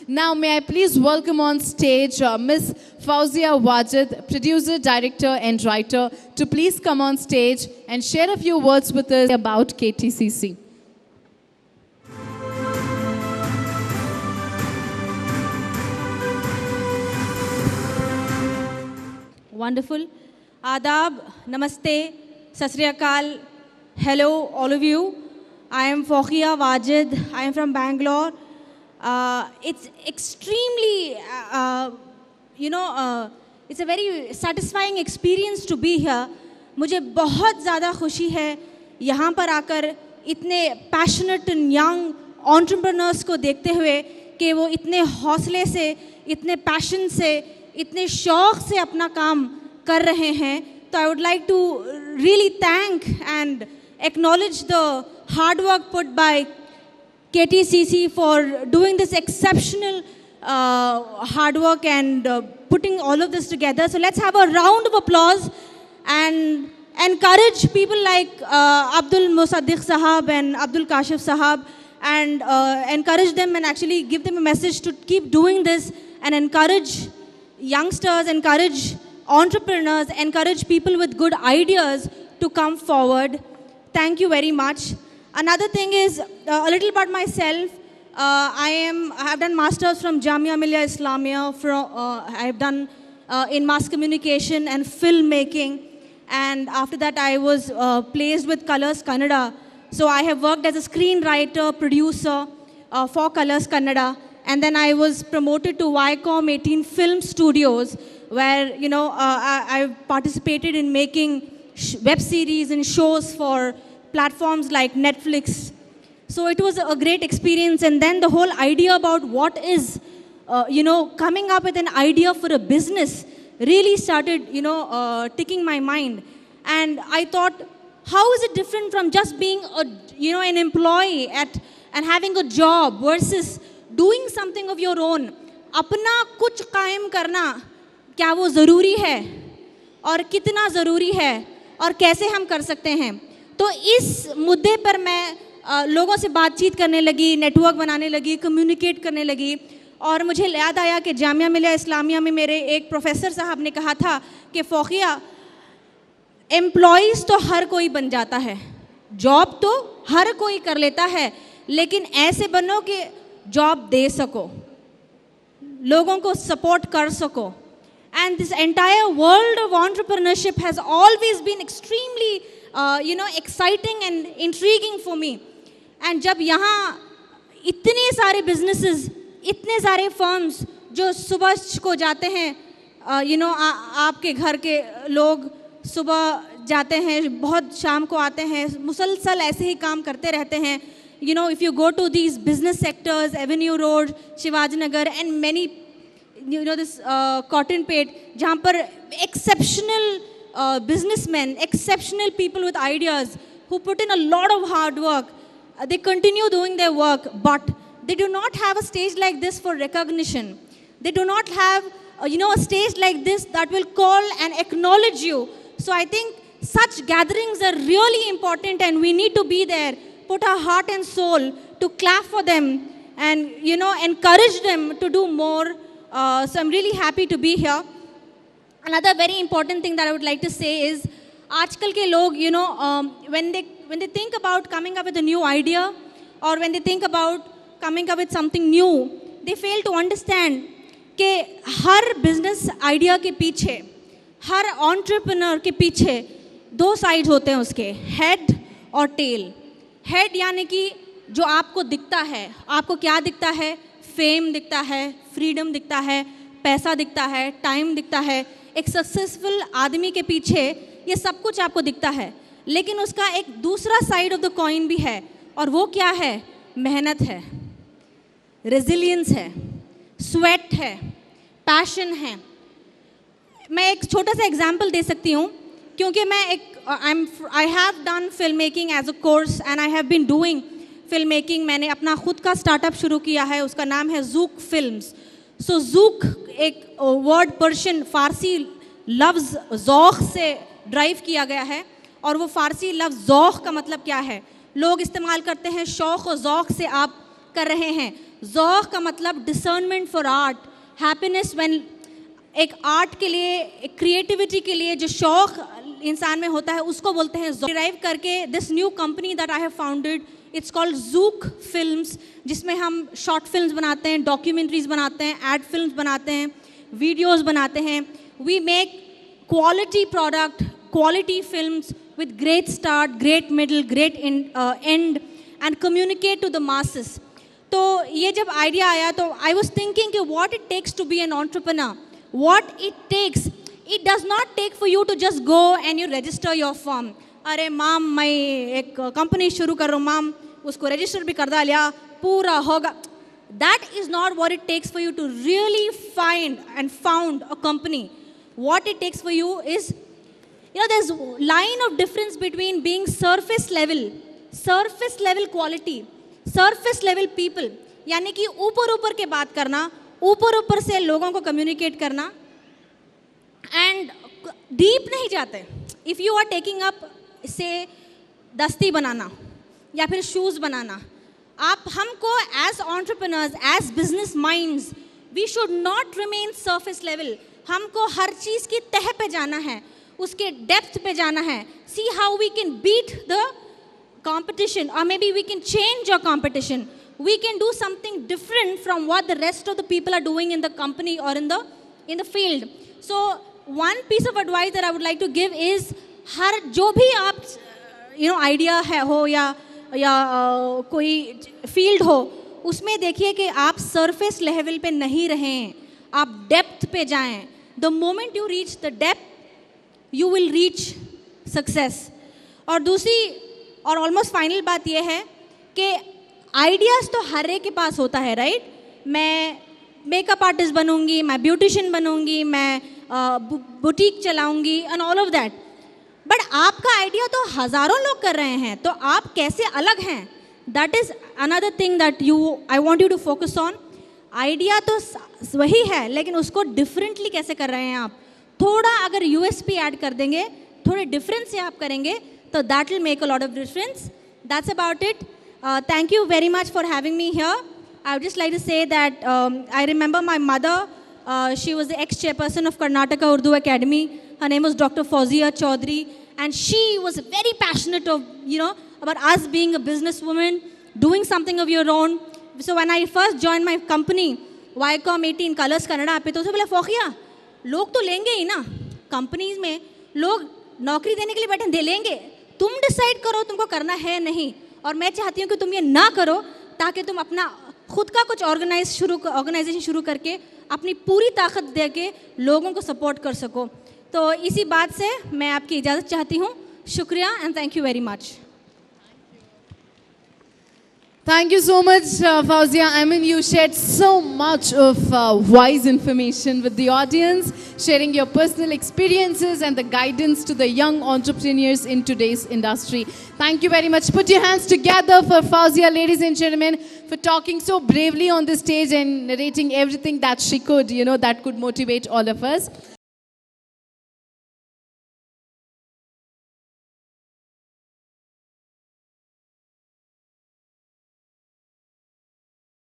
Now, may I please welcome on stage Miss Fauzia Wajid, producer, director, and writer, to please come on stage and share a few words with us about KTCC. Wonderful. Adab, Namaste, Sat Sri Akal. Hello, all of you. I am Fauzia Wajid. I am from Bangalore. It's extremely, it's a very satisfying experience to be here. मुझे बहुत ज़्यादा खुशी है यहाँ पर आकर इतने passionate and young entrepreneurs को देखते हुए कि वो इतने हौसले से, इतने passion से, इतने शौक़ से अपना काम कर रहे हैं. तो I would like to really thank and acknowledge the hard work put by KTCC for doing this exceptional hard work and putting all of this together. So let's have a round of applause and encourage people like Abdul Musaddiq Sahab and Abdul Kashif Sahab and encourage them and actually give them a message to keep doing this and encourage youngsters, encourage entrepreneurs, encourage people with good ideas to come forward. Thank you very much. Another thing is a little about myself. I have done masters from Jamia Millia Islamia. I have done in mass communication and filmmaking, and after that I was placed with Colors Kannada. So I have worked as a screenwriter, producer for Colors Kannada, and then I was promoted to Viacom 18 Film Studios, where I participated in making web series and shows for platforms like Netflix. So it was a great experience. And then the whole idea about what is, coming up with an idea for a business really started, ticking my mind. And I thought, how is it different from just being an employee and having a job versus doing something of your own? अपना कुछ कायम करना क्या वो ज़रूरी है और कितना ज़रूरी है और कैसे हम कर सकते हैं? तो इस मुद्दे पर मैं लोगों से बातचीत करने लगी, नेटवर्क बनाने लगी, कम्युनिकेट करने लगी, और मुझे याद आया कि जामिया मिलिया इस्लामिया में मेरे एक प्रोफेसर साहब ने कहा था कि फ़ौक़िया, एम्प्लॉइज़ तो हर कोई बन जाता है, जॉब तो हर कोई कर लेता है, लेकिन ऐसे बनो कि जॉब दे सको, लोगों को सपोर्ट कर सको. And this entire world of entrepreneurship has always been extremely exciting and intriguing for me. And जब यहाँ इतने सारे businesses, इतने सारे firms जो सुबह को जाते हैं, आपके घर के लोग सुबह जाते हैं, बहुत शाम को आते हैं, मुसलसल ऐसे ही काम करते रहते हैं. If you go to these business sectors, Avenue Road, Shivaji Nagar, and many, this Cotton Pate, जहाँ पर exceptional businessmen, exceptional people with ideas who put in a lot of hard work. They continue doing their work, but they do not have a stage like this for recognition. They do not have, a stage like this that will call and acknowledge you. So I think such gatherings are really important, and we need to be there, put our heart and soul to clap for them and, encourage them to do more. So I'm really happy to be here. Another very important thing that I would like to say is, आजकल के लोग, when they think about coming up with a new idea, or when they think about coming up with something new, they fail to understand कि हर business idea के पीछे, हर entrepreneur के पीछे दो sides होते हैं उसके, head और tail. Head यानी कि जो आपको दिखता है, आपको क्या दिखता है? Fame दिखता है, freedom दिखता है, पैसा दिखता है, time दिखता है. एक सक्सेसफुल आदमी के पीछे ये सब कुछ आपको दिखता है, लेकिन उसका एक दूसरा साइड ऑफ द कॉइन भी है, और वो क्या है? मेहनत है, रेजिलियंस है, स्वेट है, पैशन है. मैं एक छोटा सा एग्जांपल दे सकती हूँ, क्योंकि मैं I have done film making as a course and I have been doing film making. मैंने अपना खुद का स्टार्टअप शुरू किया है, उसका नाम है ज़ूक फिल्म्स. सो ज़ूक एक वर्ड पर्शियन फ़ारसी लफ्ज़ ज़ौक़ से ड्राइव किया गया है, और वो फ़ारसी लफ्ज़ ज़ौक़ का मतलब क्या है? लोग इस्तेमाल करते हैं शौक़ और ज़ौक़ से आप कर रहे हैं। ज़ौक़ का मतलब discernment for art, happiness when एक आर्ट के लिए, एक क्रिएटिविटी के लिए जो शौक़ इंसान में होता है उसको बोलते हैं ज़ौक़। डिराइव करके this new company that I have founded, it's called Zauq films, जिसमें हम शॉर्ट फिल्म्स बनाते हैं, डॉक्यूमेंट्रीज बनाते हैं, एड फिल्म्स बनाते हैं, वीडियोज़ बनाते हैं। We make quality product, quality films with great start, great middle, great end and communicate to the masses. तो ये जब आइडिया आया तो आई वॉज थिंकिंग कि what it takes to be an entrepreneur, what it takes, it does not take for you to just go and you register your firm. अरे माम मैं एक कंपनी शुरू कर रहा हूँ माम, उसको रजिस्टर भी कर डालिया, पूरा होगा. That is not what it takes for you to really find and found a company. What it takes for you is, you know, there's line of difference between being surface level quality, surface level people, यानी कि ऊपर ऊपर के बात करना, ऊपर ऊपर से लोगों को कम्युनिकेट करना, एंड डीप नहीं जाते. If you are taking up से दस्ती बनाना या फिर शूज़ बनाना, आप हमको as entrepreneurs, as business minds, we should not remain surface level. हमको हर चीज़ की तह पे जाना है, उसके डेप्थ पे जाना है. See how we can beat the competition, or maybe we can change our competition. We can do something different from what the rest of the people are doing in the company or in the field. So one piece of advice that I would like to give is, हर जो भी आप idea है हो या कोई field हो, उसमें देखिए कि आप सरफेस लेवल पे नहीं रहें, आप डेप्थ पे जाएं. The moment you reach the depth, you will reach success. और दूसरी और ऑलमोस्ट फाइनल बात यह है कि आइडियाज़ तो हर एक के पास होता है, राइट? मैं मेकअप आर्टिस्ट बनूंगी, मैं ब्यूटिशियन बनूंगी, मैं बुटीक चलाऊंगी and all of that. But आपका आइडिया तो हज़ारों लोग कर रहे हैं, तो आप कैसे अलग हैं? That is another thing that I want you to focus on. Idea तो वही है, लेकिन उसको डिफरेंटली कैसे कर रहे हैं आप. थोड़ा अगर यूएसपी ऐड कर देंगे, थोड़े डिफरेंस से आप करेंगे, so that will make a lot of difference. That's about it. Thank you very much for having me here. I would just like to say that I remember my mother. She was the ex-chairperson of Karnataka Urdu Academy. Her name was Dr. Fauzia Chaudhary, and she was very passionate of, about us being a businesswoman, doing something of your own. So when I first joined my company, Viacom 18 Colors Kannada, पे तो उसे बोला फोकिया, लोग तो लेंगे ही ना, companies में लोग नौकरी देने के लिए बैठे, दे लेंगे, तुम डिसाइड करो तुमको करना है नहीं. और मैं चाहती हूँ कि तुम ये ना करो, ताकि तुम अपना खुद का कुछ ऑर्गेनाइजेशन शुरू करके अपनी पूरी ताकत दे के लोगों को सपोर्ट कर सको. तो इसी बात से मैं आपकी इजाज़त चाहती हूँ. शुक्रिया and thank you very much. Thank you so much, Fauzia. I mean, you shared so much of wise information with the audience, sharing your personal experiences and the guidance to the young entrepreneurs in today's industry. Thank you very much. Put your hands together for Fauzia, ladies and gentlemen, for talking so bravely on the stage and narrating everything that she could, that could motivate all of us.